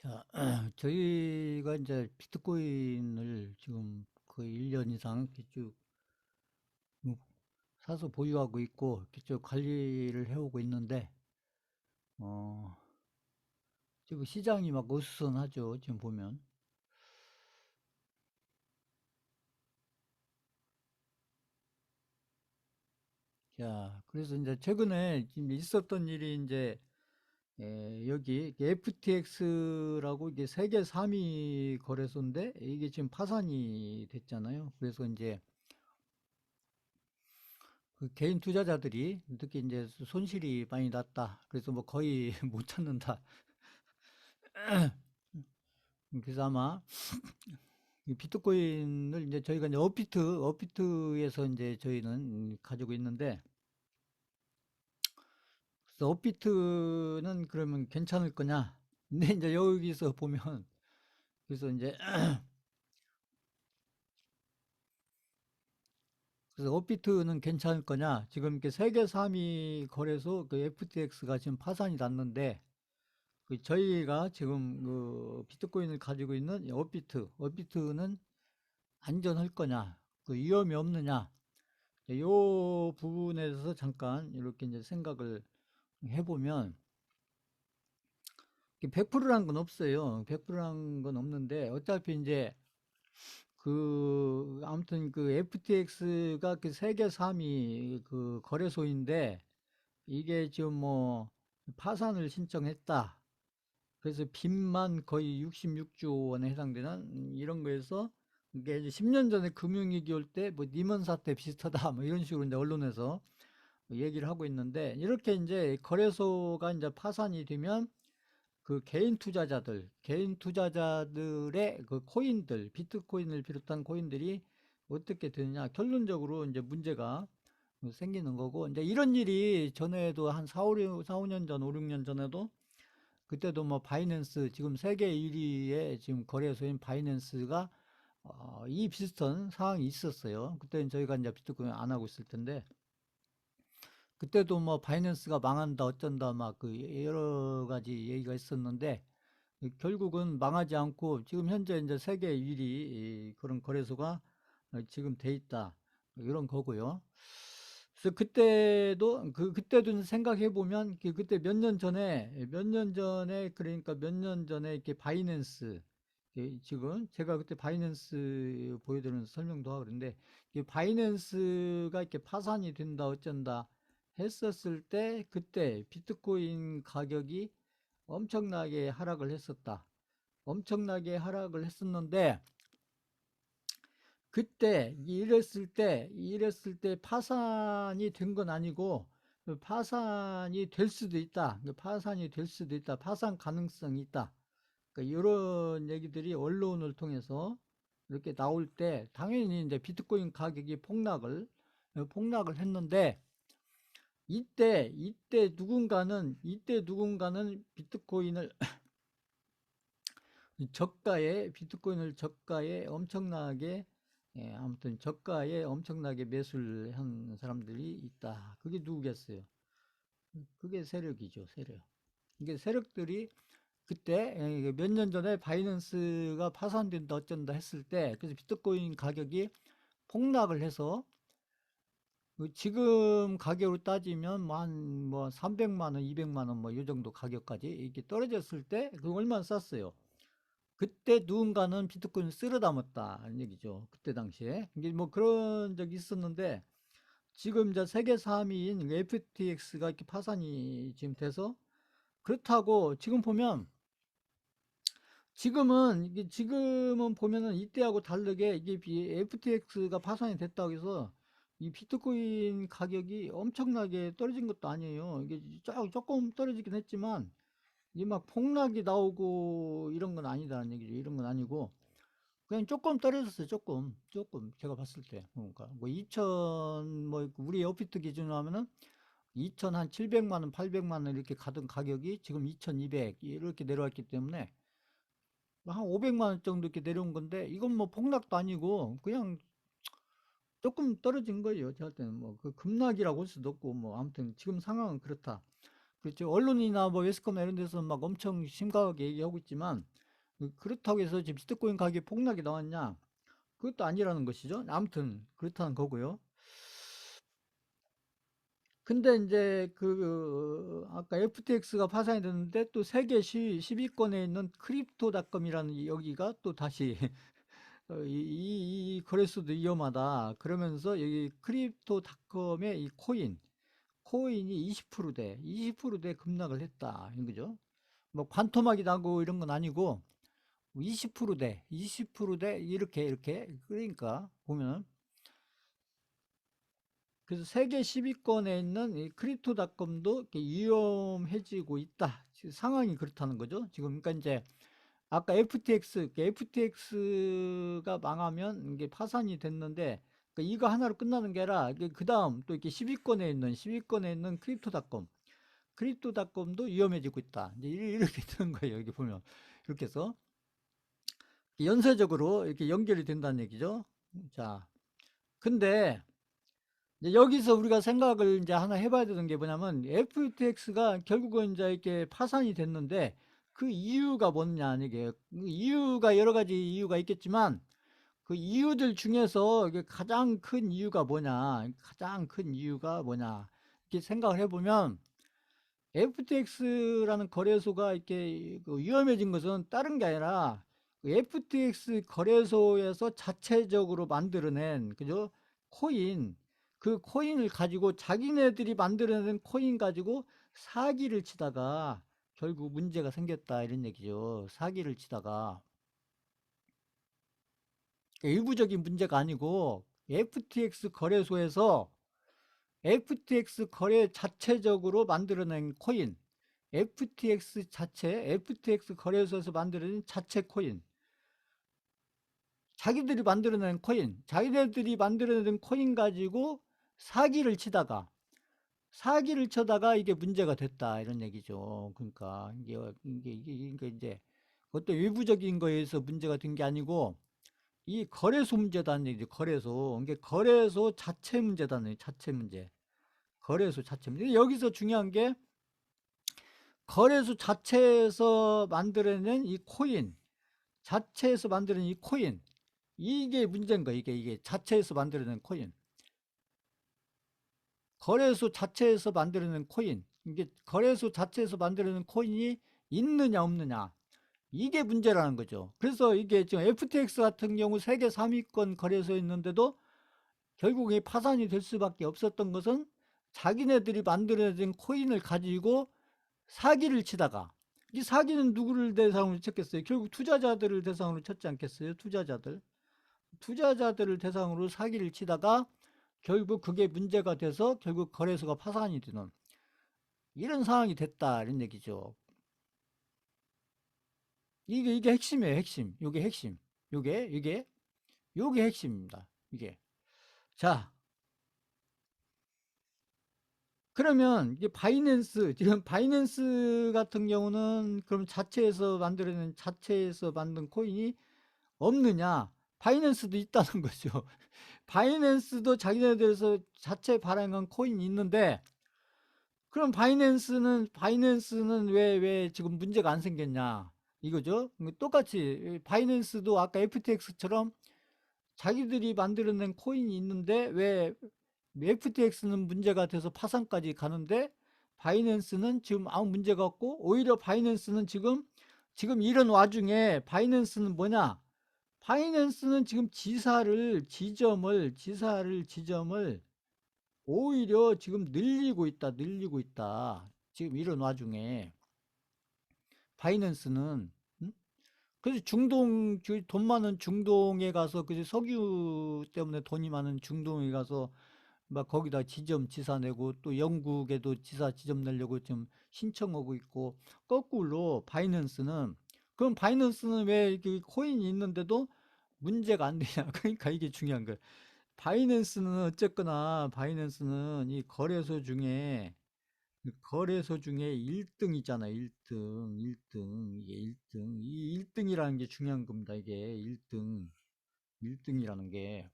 자, 저희가 이제 비트코인을 지금 거의 1년 이상 이렇게 쭉 사서 보유하고 있고, 이렇게 쭉 관리를 해오고 있는데, 어, 지금 시장이 막 어수선하죠. 지금 보면. 자, 그래서 이제 최근에 지금 있었던 일이 이제, 여기 FTX라고 이게 세계 3위 거래소인데, 이게 지금 파산이 됐잖아요. 그래서 이제 그 개인 투자자들이 특히 이제 손실이 많이 났다. 그래서 뭐 거의 못 찾는다. 그래서 아마 이 비트코인을 이제 저희가 이제 업비트에서 이제 저희는 가지고 있는데, 그래서 업비트는 그러면 괜찮을 거냐? 근데 이제 여기서 보면, 그래서 이제 그래서 업비트는 괜찮을 거냐? 지금 이렇게 세계 3위 거래소 그 FTX가 지금 파산이 났는데, 그 저희가 지금 그 비트코인을 가지고 있는 이 업비트는 안전할 거냐, 그 위험이 없느냐, 요 부분에 대해서 잠깐 이렇게 이제 생각을 해보면, 100%란 건 없어요. 100%란 건 없는데, 어차피 이제 그 아무튼 그 FTX가 그 세계 3위 그 거래소인데, 이게 지금 뭐 파산을 신청했다. 그래서 빚만 거의 66조 원에 해당되는 이런 거에서, 이게 이제 10년 전에 금융위기 올 때 뭐 니먼 사태 비슷하다 뭐 이런 식으로 이제 언론에서 얘기를 하고 있는데, 이렇게 이제 거래소가 이제 파산이 되면 그 개인 투자자들의 그 코인들, 비트코인을 비롯한 코인들이 어떻게 되느냐, 결론적으로 이제 문제가 생기는 거고, 이제 이런 일이 전에도 한 4, 5년 전, 5, 6년 전에도, 그때도 뭐 바이낸스, 지금 세계 1위의 지금 거래소인 바이낸스가 이 비슷한 상황이 있었어요. 그때는 저희가 이제 비트코인 안 하고 있을 텐데, 그때도 뭐 바이낸스가 망한다 어쩐다 막 그 여러 가지 얘기가 있었는데, 결국은 망하지 않고 지금 현재 이제 세계 1위 그런 거래소가 지금 돼 있다, 이런 거고요. 그래서 그때도 생각해 보면, 그때 몇 년 전에, 그러니까 몇 년 전에 이렇게 바이낸스, 지금 제가 그때 바이낸스 보여드리면서 설명도 하고 그랬는데, 이 바이낸스가 이렇게 파산이 된다 어쩐다 했었을 때, 그때 비트코인 가격이 엄청나게 하락을 했었다. 엄청나게 하락을 했었는데, 그때 이랬을 때 파산이 된 건 아니고, 파산이 될 수도 있다. 파산이 될 수도 있다. 파산 가능성이 있다. 그러니까 이런 얘기들이 언론을 통해서 이렇게 나올 때, 당연히 이제 비트코인 가격이 폭락을 했는데, 이때 누군가는 비트코인을 저가에 엄청나게, 아무튼 저가에 엄청나게 매수를 한 사람들이 있다. 그게 누구겠어요? 그게 세력이죠, 세력. 이게 세력들이 그때 몇 년 전에 바이낸스가 파산된다 어쩐다 했을 때, 그래서 비트코인 가격이 폭락을 해서 그 지금 가격으로 따지면 뭐 300만 원, 200만 원 뭐 이 정도 가격까지 이렇게 떨어졌을 때, 그 얼마나 쌌어요? 그때 누군가는 비트코인을 쓸어 담았다는 얘기죠. 그때 당시에. 이게 뭐 그런 적이 있었는데, 지금 이제 세계 3위인 FTX가 이렇게 파산이 지금 돼서, 그렇다고 지금 보면, 지금은 보면은 이때하고 다르게, 이게 FTX가 파산이 됐다고 해서 이 비트코인 가격이 엄청나게 떨어진 것도 아니에요. 이게 조금 떨어지긴 했지만, 이게 막 폭락이 나오고 이런 건 아니다는 얘기죠. 이런 건 아니고, 그냥 조금 떨어졌어요. 조금 제가 봤을 때. 그러니까 뭐 2천, 뭐 우리 업비트 기준으로 하면은 2천 한 700만 원, 800만 원 이렇게 가던 가격이 지금 2,200 이렇게 내려왔기 때문에 한 500만 원 정도 이렇게 내려온 건데, 이건 뭐 폭락도 아니고 그냥 조금 떨어진 거예요. 제가 때는 뭐 그 급락이라고 할 수도 없고, 뭐 아무튼 지금 상황은 그렇다. 그렇죠. 언론이나 뭐 웨스커나 이런 데서 막 엄청 심각하게 얘기하고 있지만 그렇다고 해서 지금 비트코인 가격이 폭락이 나왔냐? 그것도 아니라는 것이죠. 아무튼 그렇다는 거고요. 근데 이제 아까 FTX가 파산이 됐는데 또 세계 10위권에 있는 크립토닷컴이라는 여기가 또 다시 이 거래소도 위험하다. 그러면서 여기 크립토닷컴의 이 코인이 20%대 급락을 했다. 이런 거죠. 뭐 관토막이 나고 이런 건 아니고 20%대 이렇게 그러니까 보면 그래서 세계 10위권에 있는 이 크립토닷컴도 이렇게 위험해지고 있다. 지금 상황이 그렇다는 거죠. 지금 그러니까 이제 아까 FTX가 망하면 이게 파산이 됐는데 그러니까 이거 하나로 끝나는 게 아니라 그 다음 또 이렇게 10위권에 있는 크립토닷컴도 위험해지고 있다. 이제 이렇게 되는 거예요. 여기 보면 이렇게 해서 연쇄적으로 이렇게 연결이 된다는 얘기죠. 자, 근데 이제 여기서 우리가 생각을 이제 하나 해봐야 되는 게 뭐냐면 FTX가 결국은 이제 이렇게 파산이 됐는데 그 이유가 뭐냐 이게 이유가 여러 가지 이유가 있겠지만 그 이유들 중에서 이게 가장 큰 이유가 뭐냐 이렇게 생각을 해보면 FTX라는 거래소가 이렇게 위험해진 것은 다른 게 아니라 그 FTX 거래소에서 자체적으로 만들어낸 그죠 코인 그 코인을 가지고 자기네들이 만들어낸 코인 가지고 사기를 치다가 결국 문제가 생겼다 이런 얘기죠. 사기를 치다가 일부적인 문제가 아니고 FTX 거래 자체적으로 만들어낸 코인 FTX 거래소에서 만들어낸 자체 코인 자기네들이 만들어낸 코인 가지고 사기를 치다가 이게 문제가 됐다 이런 얘기죠. 그러니까 이게 이제 어떤 외부적인 거에서 문제가 된 게 아니고 이 거래소 문제다는 얘기죠. 이게 거래소 자체 문제다는 얘기, 자체 문제. 거래소 자체 문제. 여기서 중요한 게 거래소 자체에서 만들어낸 이 코인 이게 문제인 거야. 이게 자체에서 만들어낸 코인. 거래소 자체에서 만들어낸 코인. 이게 거래소 자체에서 만들어낸 코인이 있느냐 없느냐. 이게 문제라는 거죠. 그래서 이게 지금 FTX 같은 경우 세계 3위권 거래소에 있는데도 결국에 파산이 될 수밖에 없었던 것은 자기네들이 만들어낸 코인을 가지고 사기를 치다가 이 사기는 누구를 대상으로 쳤겠어요? 결국 투자자들을 대상으로 쳤지 않겠어요? 투자자들을 대상으로 사기를 치다가 결국 그게 문제가 돼서 결국 거래소가 파산이 되는 이런 상황이 됐다 이런 얘기죠. 이게 핵심이에요. 핵심. 요게 핵심. 요게 핵심입니다. 이게. 자, 그러면 이게 지금 바이낸스 같은 경우는 그럼 자체에서 만든 코인이 없느냐? 바이낸스도 있다는 거죠. 바이낸스도 자기네들에서 자체 발행한 코인이 있는데 그럼 바이낸스는 왜 지금 문제가 안 생겼냐? 이거죠. 똑같이 바이낸스도 아까 FTX처럼 자기들이 만들어낸 코인이 있는데 왜 FTX는 문제가 돼서 파산까지 가는데 바이낸스는 지금 아무 문제가 없고 오히려 바이낸스는 지금 이런 와중에 바이낸스는 뭐냐? 바이낸스는 지금 지점을 오히려 지금 늘리고 있다. 지금 이런 와중에 바이낸스는 그래서 돈 많은 중동에 가서 그 석유 때문에 돈이 많은 중동에 가서 막 거기다 지사 내고 또 영국에도 지점 내려고 지금 신청하고 있고 거꾸로 바이낸스는 왜 코인이 있는데도 문제가 안 되냐? 그러니까 이게 중요한 거예요. 바이낸스는 이 거래소 중에 1등 있잖아. 1등. 이게 1등. 이 1등이라는 게 중요한 겁니다. 이게 1등이라는 게.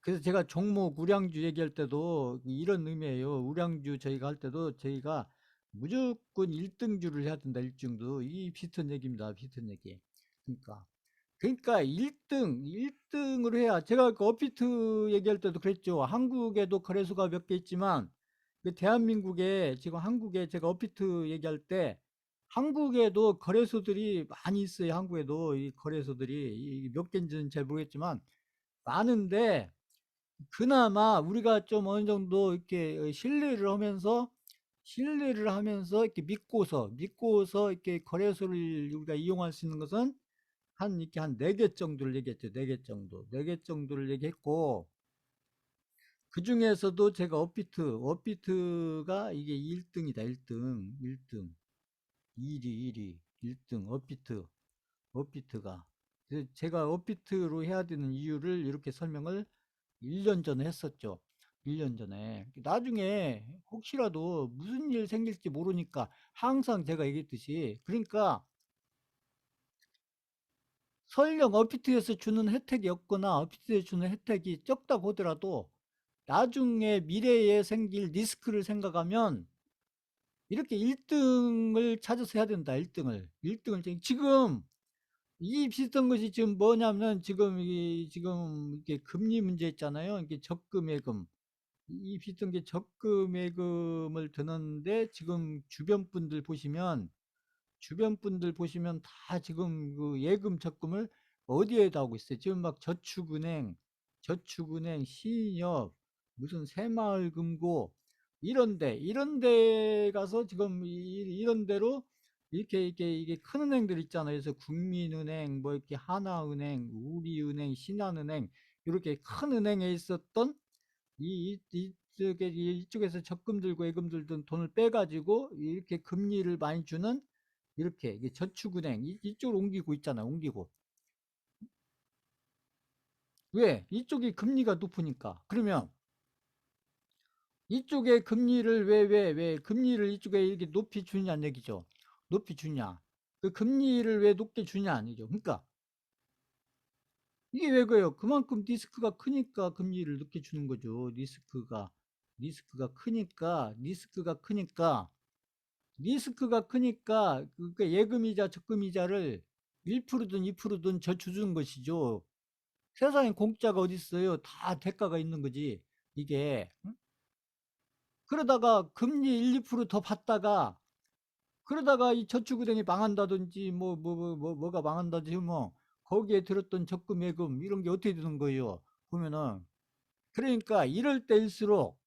그래서 제가 종목 우량주 얘기할 때도 이런 의미예요. 우량주 저희가 할 때도 저희가 무조건 1등주를 해야 된다. 1등도. 이 비슷한 얘기입니다. 비슷한 얘기. 그러니까 1등으로 해야 제가 그 업비트 얘기할 때도 그랬죠. 한국에도 거래소가 몇 개 있지만 그 대한민국에 지금 한국에 제가 업비트 얘기할 때 한국에도 거래소들이 많이 있어요. 한국에도 이 거래소들이 몇 개인지는 잘 모르겠지만 많은데 그나마 우리가 좀 어느 정도 이렇게 신뢰를 하면서 이렇게 믿고서 이렇게 거래소를 우리가 이용할 수 있는 것은 이렇게 한 4개 정도를 얘기했죠. 4개 정도. 4개 정도를 얘기했고, 그 중에서도 제가 업비트가 이게 1등이다. 1등. 1등. 1위. 1등. 업비트가. 그래서 제가 업비트로 해야 되는 이유를 이렇게 설명을 1년 전에 했었죠. 1년 전에. 나중에 혹시라도 무슨 일 생길지 모르니까 항상 제가 얘기했듯이 그러니까 설령 업비트에서 주는 혜택이 없거나 업비트에서 주는 혜택이 적다고 하더라도 나중에 미래에 생길 리스크를 생각하면 이렇게 1등을 찾아서 해야 된다. 1등을 지금 이 비슷한 것이 지금 뭐냐면 지금 이게 금리 문제 있잖아요. 이게 적금예금. 이 비슷한 게 적금예금을 드는데 지금 주변 분들 보시면 다 지금 그 예금 적금을 어디에다 하고 있어요? 지금 막 저축은행, 신협, 무슨 새마을금고 이런 데 가서 지금 이런 데로 이렇게 이게 큰 은행들 있잖아요. 그래서 국민은행, 뭐 이렇게 하나은행, 우리은행, 신한은행 이렇게 큰 은행에 있었던 이쪽에서 적금 들고 예금 들던 돈을 빼가지고 이렇게 금리를 많이 주는 이렇게 이게 저축은행 이쪽으로 옮기고 있잖아. 옮기고 왜 이쪽이 금리가 높으니까. 그러면 이쪽에 금리를 왜 금리를 이쪽에 이렇게 높이 주냐는 얘기죠. 높이 주냐, 그 금리를 왜 높게 주냐 아니죠. 그러니까 이게 왜 그래요? 그만큼 리스크가 크니까 금리를 높게 주는 거죠. 리스크가 크니까 그러니까 예금이자 적금이자를 1%든 2%든 저주는 것이죠. 세상에 공짜가 어디 있어요? 다 대가가 있는 거지. 이게 응? 그러다가 금리 1, 2%더 받다가 그러다가 이 저축은행이 망한다든지 뭐가 망한다든지 뭐 거기에 들었던 적금 예금 이런 게 어떻게 되는 거예요? 보면은 그러니까 이럴 때일수록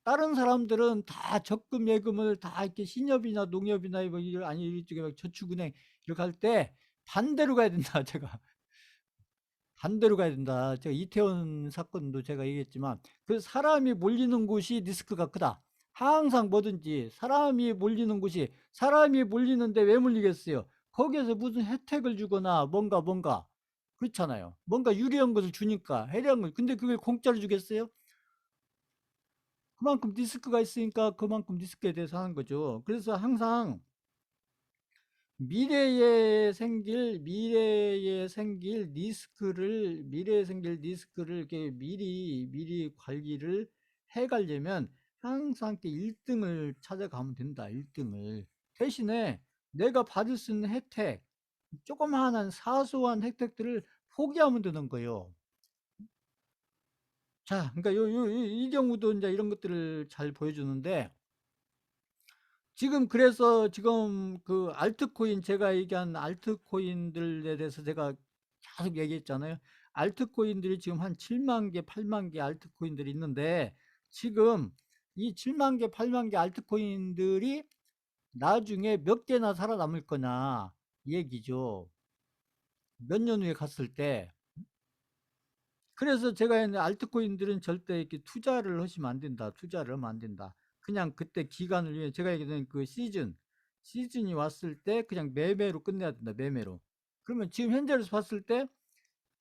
다른 사람들은 다 적금 예금을 다 이렇게 신협이나 농협이나 뭐 아니 이쪽에 막 저축은행 이렇게 할 때 반대로 가야 된다. 제가 반대로 가야 된다. 제가 이태원 사건도 제가 얘기했지만 그 사람이 몰리는 곳이 리스크가 크다. 항상 뭐든지 사람이 몰리는데 왜 몰리겠어요? 거기에서 무슨 혜택을 주거나 뭔가 그렇잖아요. 뭔가 유리한 것을 주니까 해리한 걸. 근데 그걸 공짜로 주겠어요? 그만큼 리스크가 있으니까 그만큼 리스크에 대해서 하는 거죠. 그래서 항상 미래에 생길 리스크를 이렇게 미리 관리를 해 가려면 항상 이렇게 1등을 찾아가면 된다. 1등을. 대신에 내가 받을 수 있는 혜택, 조그마한 사소한 혜택들을 포기하면 되는 거예요. 자, 그러니까 이 경우도 이제 이런 것들을 잘 보여주는데 지금 그래서 지금 그 알트코인 제가 얘기한 알트코인들에 대해서 제가 계속 얘기했잖아요. 알트코인들이 지금 한 7만 개, 8만 개 알트코인들이 있는데 지금 이 7만 개, 8만 개 알트코인들이 나중에 몇 개나 살아남을 거냐 이 얘기죠. 몇 년 후에 갔을 때. 그래서 제가 했는데 알트코인들은 절대 이렇게 투자를 하시면 안 된다. 투자를 하면 안 된다. 그냥 그때 기간을 위해 제가 얘기했던 그 시즌이 왔을 때 그냥 매매로 끝내야 된다. 매매로. 그러면 지금 현재로서 봤을 때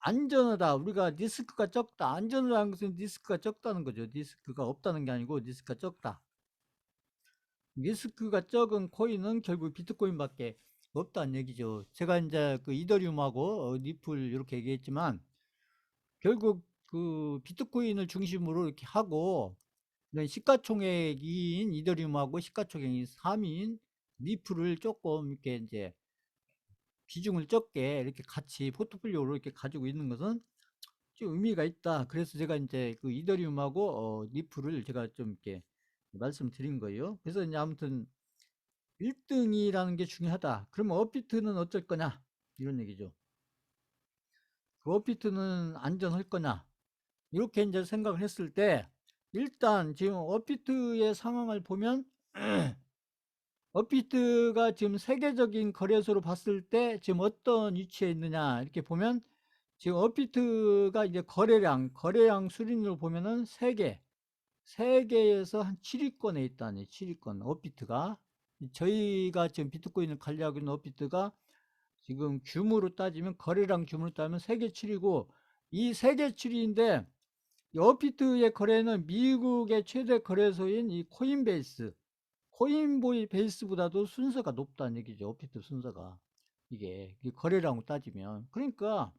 안전하다. 우리가 리스크가 적다. 안전하다는 것은 리스크가 적다는 거죠. 리스크가 없다는 게 아니고 리스크가 적다. 리스크가 적은 코인은 결국 비트코인밖에 없다는 얘기죠. 제가 이제 그 이더리움하고 리플 이렇게 얘기했지만 결국 그 비트코인을 중심으로 이렇게 하고, 이런 시가총액 2인 이더리움하고 시가총액 3인 리플을 조금 이렇게 이제 비중을 적게 이렇게 같이 포트폴리오로 이렇게 가지고 있는 것은 좀 의미가 있다. 그래서 제가 이제 그 이더리움하고 리플을 제가 좀 이렇게 말씀드린 거예요. 그래서 이제 아무튼 1등이라는 게 중요하다. 그러면 업비트는 어쩔 거냐? 이런 얘기죠. 그 업비트는 안전할 거냐? 이렇게 이제 생각을 했을 때, 일단 지금 업비트의 상황을 보면, 업비트가 지금 세계적인 거래소로 봤을 때 지금 어떤 위치에 있느냐 이렇게 보면, 지금 업비트가 이제 거래량 수준으로 보면은 세계에서 한 7위권에 있다니. 7위권 업비트가, 저희가 지금 비트코인을 관리하고 있는 업비트가 지금 규모로 따지면, 거래량 규모로 따지면 세계 7위고, 이 세계 7위인데 이 업비트의 거래는 미국의 최대 거래소인 이 코인베이스보다도 순서가 높다는 얘기죠. 업비트 순서가, 이게 거래량으로 따지면. 그러니까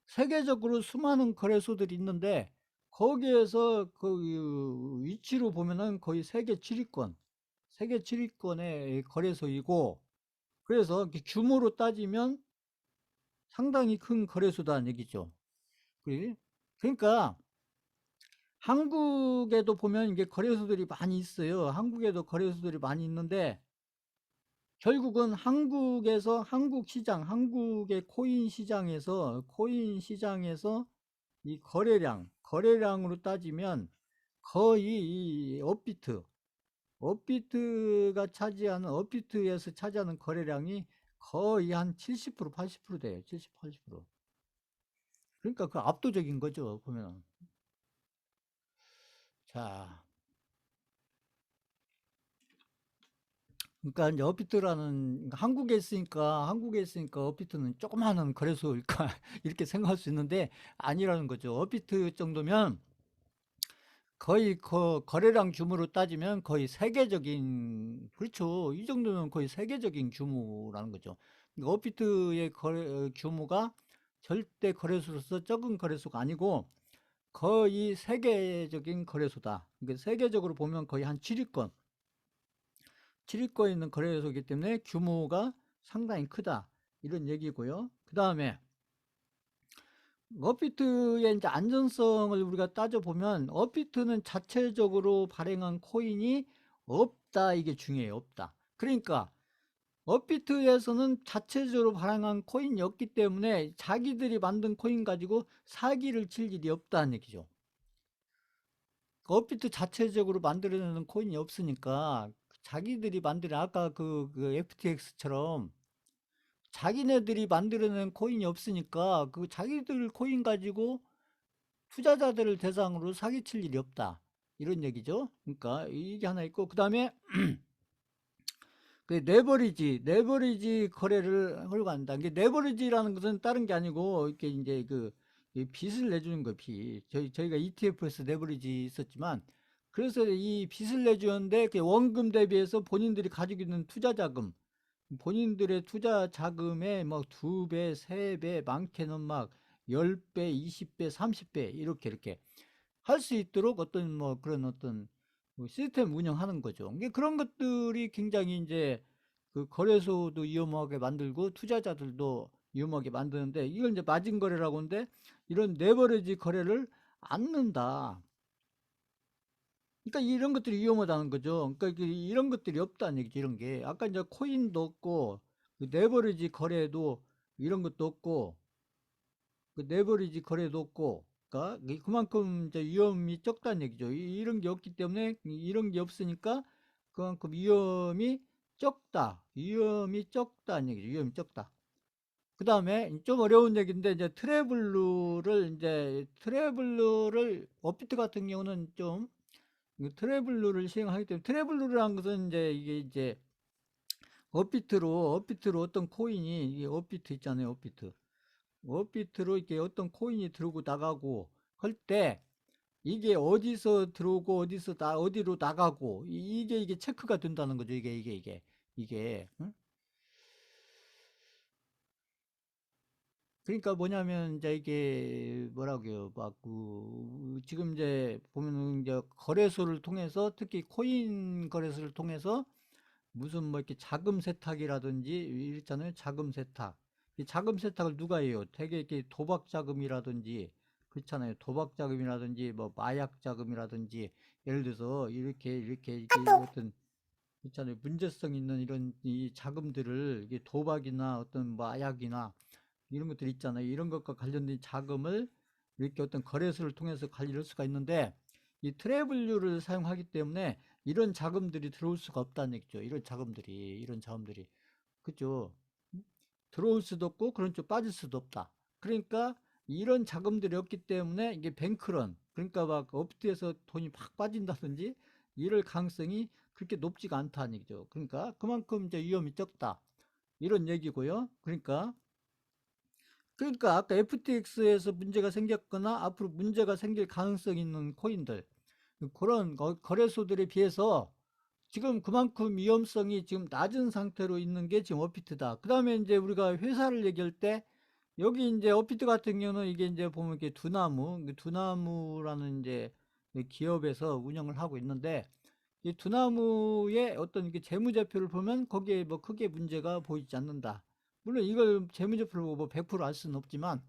세계적으로 수많은 거래소들이 있는데, 거기에서 그 위치로 보면은 거의 세계 7위권의 거래소이고, 그래서 규모로 따지면 상당히 큰 거래소다는 얘기죠. 그러니까 한국에도 보면 이게 거래소들이 많이 있어요. 한국에도 거래소들이 많이 있는데, 결국은 한국에서 한국 시장, 한국의 코인 시장에서 이 거래량으로 따지면 거의 이 업비트에서 차지하는 거래량이 거의 한 70%, 80% 돼요. 70, 80%. 그러니까 그 압도적인 거죠, 보면. 자, 그러니까 이제 업비트라는, 한국에 있으니까 업비트는 조그마한 거래소일까 이렇게 생각할 수 있는데, 아니라는 거죠. 업비트 정도면 거의 거래량 규모로 따지면 거의 세계적인, 그렇죠. 이 정도면 거의 세계적인 규모라는 거죠. 그러니까 업비트의 규모가 절대 거래소로서 적은 거래소가 아니고 거의 세계적인 거래소다. 그러니까 세계적으로 보면 거의 한 7위권에 있는 거래소이기 때문에 규모가 상당히 크다. 이런 얘기고요. 그 다음에 업비트의 이제 안전성을 우리가 따져보면, 업비트는 자체적으로 발행한 코인이 없다. 이게 중요해요. 없다. 그러니까 업비트에서는 자체적으로 발행한 코인이 없기 때문에 자기들이 만든 코인 가지고 사기를 칠 일이 없다는 얘기죠. 업비트 자체적으로 만들어내는 코인이 없으니까 자기들이 만드는, 아까 그 FTX처럼 자기네들이 만들어낸 코인이 없으니까 그 자기들 코인 가지고 투자자들을 대상으로 사기칠 일이 없다. 이런 얘기죠. 그러니까 이게 하나 있고, 그 다음에 그 레버리지 거래를 하려고 한다. 이게 레버리지라는 것은 다른 게 아니고, 이렇게 이제 이 빚을 내주는 거, 빚. 저희가 ETF에서 레버리지 있었지만, 그래서 이 빚을 내주는데 그 원금 대비해서 본인들이 가지고 있는 투자 자금, 본인들의 투자 자금의 막 2배, 3배, 많게는 막 10배, 20배, 30배 이렇게 할 수 있도록 어떤 뭐 그런 어떤 뭐 시스템 운영하는 거죠. 이게 그런 것들이 굉장히 이제 그 거래소도 위험하게 만들고 투자자들도 위험하게 만드는데, 이걸 이제 마진 거래라고 하는데, 이런 레버리지 거래를 않는다. 그러니까 이런 것들이 위험하다는 거죠. 그러니까 이런 것들이 없다는 얘기죠. 이런 게 아까 이제 코인도 없고 그 레버리지 거래도 이런 것도 없고, 그 레버리지 거래도 없고, 그러니까 그만큼 이제 위험이 적다는 얘기죠. 이런 게 없기 때문에, 이런 게 없으니까 그만큼 위험이 적다는 얘기죠. 위험이 적다. 그 다음에 좀 어려운 얘기인데, 이제 트래블루를 업비트 같은 경우는 좀 트래블루를 시행하기 때문에, 트래블루라는 것은 이제 이게 이제 업비트로 어떤 코인이, 이게 업비트 있잖아요. 업비트로 이렇게 어떤 코인이 들어오고 나가고 할 때, 이게 어디서 들어오고 어디로 나가고, 이게 체크가 된다는 거죠. 이게 응? 그러니까 뭐냐면 이제 이게 뭐라고요? 막 지금 이제 보면은 이제 거래소를 통해서 특히 코인 거래소를 통해서 무슨 뭐 이렇게 자금 세탁이라든지 있잖아요. 자금 세탁. 이 자금 세탁을 누가 해요? 되게 이렇게 도박 자금이라든지 그렇잖아요. 도박 자금이라든지 뭐 마약 자금이라든지 예를 들어서 이렇게 어떤 있잖아요. 문제성 있는 이런 이 자금들을 이게 도박이나 어떤 마약이나 이런 것들 있잖아요. 이런 것과 관련된 자금을 이렇게 어떤 거래소를 통해서 관리할 수가 있는데 이 트래블류를 사용하기 때문에 이런 자금들이 들어올 수가 없다는 얘기죠. 이런 자금들이 그죠? 들어올 수도 없고 그런 쪽 빠질 수도 없다. 그러니까 이런 자금들이 없기 때문에 이게 뱅크런 그러니까 막 업트에서 돈이 팍 빠진다든지 이럴 가능성이 그렇게 높지가 않다는 얘기죠. 그러니까 그만큼 이제 위험이 적다. 이런 얘기고요. 그러니까 아까 FTX에서 문제가 생겼거나 앞으로 문제가 생길 가능성이 있는 코인들 그런 거래소들에 비해서 지금 그만큼 위험성이 지금 낮은 상태로 있는 게 지금 업비트다. 그 다음에 이제 우리가 회사를 얘기할 때 여기 이제 업비트 같은 경우는 이게 이제 보면 이렇게 두나무라는 이제 기업에서 운영을 하고 있는데 이 두나무의 어떤 이게 재무제표를 보면 거기에 뭐 크게 문제가 보이지 않는다. 물론 이걸 재무제표를 보고 뭐 100%알 수는 없지만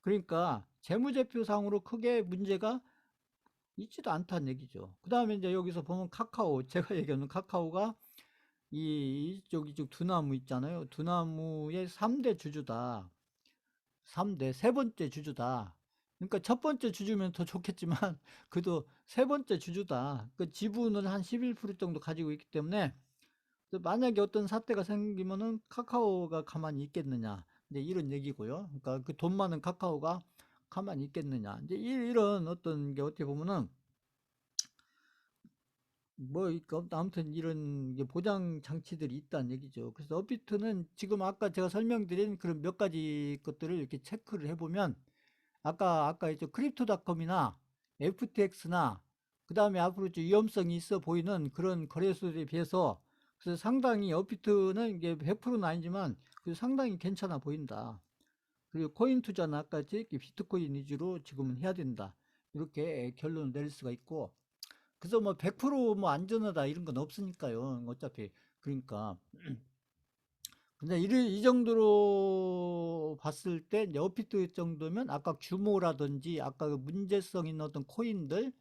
그러니까 재무제표상으로 크게 문제가 있지도 않다는 얘기죠. 그 다음에 이제 여기서 보면 카카오, 제가 얘기하는 카카오가 이쪽 두나무 있잖아요. 두나무의 3대 주주다. 세 번째 주주다. 그러니까 첫 번째 주주면 더 좋겠지만, 그래도 세 번째 주주다. 그 지분을 한 11% 정도 가지고 있기 때문에, 만약에 어떤 사태가 생기면은 카카오가 가만히 있겠느냐. 이제 이런 얘기고요. 그러니까 그 돈 많은 카카오가 가만히 있겠느냐. 이제 이런 어떤 게 어떻게 보면은 뭐 아무튼 이런 보장 장치들이 있다는 얘기죠. 그래서 업비트는 지금 아까 제가 설명드린 그런 몇 가지 것들을 이렇게 체크를 해보면 아까 이제 크립토닷컴이나 FTX나 그다음에 앞으로 좀 위험성이 있어 보이는 그런 거래소들에 비해서 그래서 상당히 업비트는 이게 100%는 아니지만 그 상당히 괜찮아 보인다. 그리고 코인 투자는 아까 비트코인 위주로 지금은 해야 된다. 이렇게 결론을 내릴 수가 있고 그래서 뭐 100%뭐 안전하다 이런 건 없으니까요. 어차피 그러니까 근데 이 정도로 봤을 때 이제 업비트 정도면 아까 규모라든지 아까 그 문제성 있는 어떤 코인들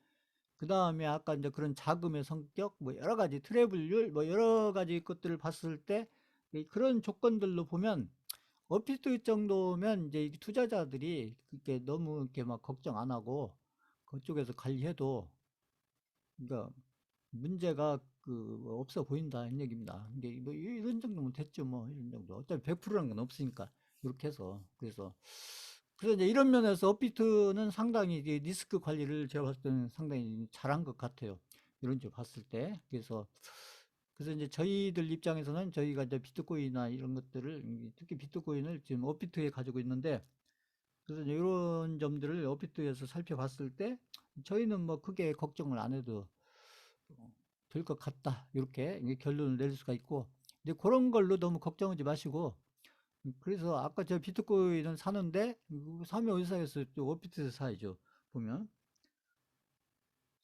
그 다음에 아까 이제 그런 자금의 성격 뭐 여러 가지 트래블률 뭐 여러 가지 것들을 봤을 때 그런 조건들로 보면 업비트 정도면 이제 투자자들이 그렇게 너무 이렇게 막 걱정 안 하고 그쪽에서 관리해도 그러니까 문제가 없어 보인다 이런 얘기입니다. 근데 뭐 이런 정도면 됐죠 뭐 이런 정도. 어차피 100%라는 건 없으니까 이렇게 해서 그래서 이제 이런 면에서 업비트는 상당히 이제 리스크 관리를 제가 봤을 때는 상당히 잘한 것 같아요. 이런 쪽 봤을 때 그래서 이제 저희들 입장에서는 저희가 이제 비트코인이나 이런 것들을 특히 비트코인을 지금 업비트에 가지고 있는데 그래서 이제 이런 점들을 업비트에서 살펴봤을 때 저희는 뭐 크게 걱정을 안 해도 될 것 같다. 이렇게 결론을 내릴 수가 있고. 근데 그런 걸로 너무 걱정하지 마시고. 그래서 아까 저 비트코인은 사는데, 사면 어디서 사겠어요? 업비트에서 사야죠. 보면.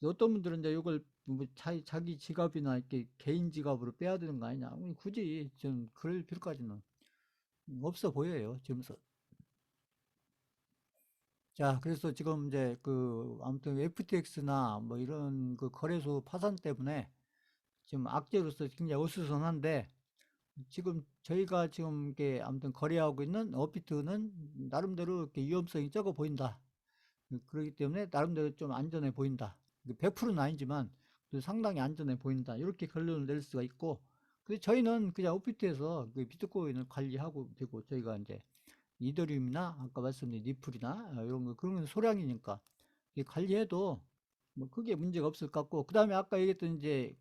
어떤 분들은 이제 이걸 뭐 자기 지갑이나 이렇게 개인 지갑으로 빼야 되는 거 아니냐. 굳이 좀 그럴 필요까지는 없어 보여요. 지금 자, 그래서 지금 이제 아무튼 FTX나 뭐 이런 그 거래소 파산 때문에 지금 악재로서 굉장히 어수선한데, 지금 저희가 지금 이게 아무튼 거래하고 있는 업비트는 나름대로 이렇게 위험성이 적어 보인다. 그렇기 때문에 나름대로 좀 안전해 보인다. 100%는 아니지만 상당히 안전해 보인다. 이렇게 결론을 낼 수가 있고, 그래서 저희는 그냥 업비트에서 그 비트코인을 관리하고 되고, 저희가 이제 이더리움이나 아까 말씀드린 리플이나 이런 거 그런 건 소량이니까 관리해도 뭐 크게 문제가 없을 것 같고, 그 다음에 아까 얘기했던 이제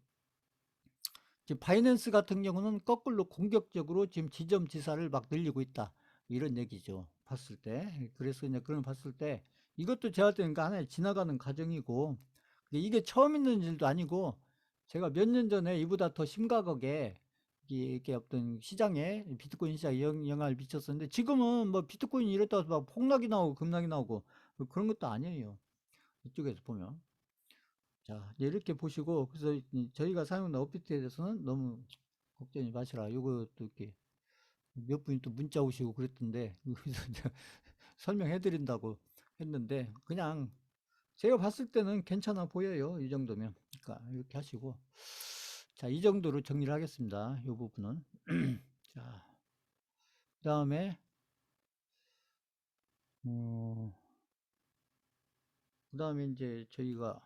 지금 바이낸스 같은 경우는 거꾸로 공격적으로 지금 지점지사를 막 늘리고 있다. 이런 얘기죠. 봤을 때. 그래서 이제 그런 봤을 때 이것도 제가 때는 하나의 지나가는 과정이고 이게 처음 있는 일도 아니고 제가 몇 년 전에 이보다 더 심각하게 이게 어떤 시장에 비트코인 시장에 영향을 미쳤었는데 지금은 뭐 비트코인이 이랬다 해서 막 폭락이 나오고 급락이 나오고 뭐 그런 것도 아니에요. 이쪽에서 보면. 자, 이제 이렇게 보시고 그래서 저희가 사용하는 업비트에 대해서는 너무 걱정이 마시라. 요것도 이렇게 몇 분이 또 문자 오시고 그랬던데 그래서 설명해 드린다고 했는데 그냥 제가 봤을 때는 괜찮아 보여요. 이 정도면. 그러니까 이렇게 하시고 자, 이 정도로 정리를 하겠습니다. 이 부분은. 자, 그다음에 어, 그다음에 이제 저희가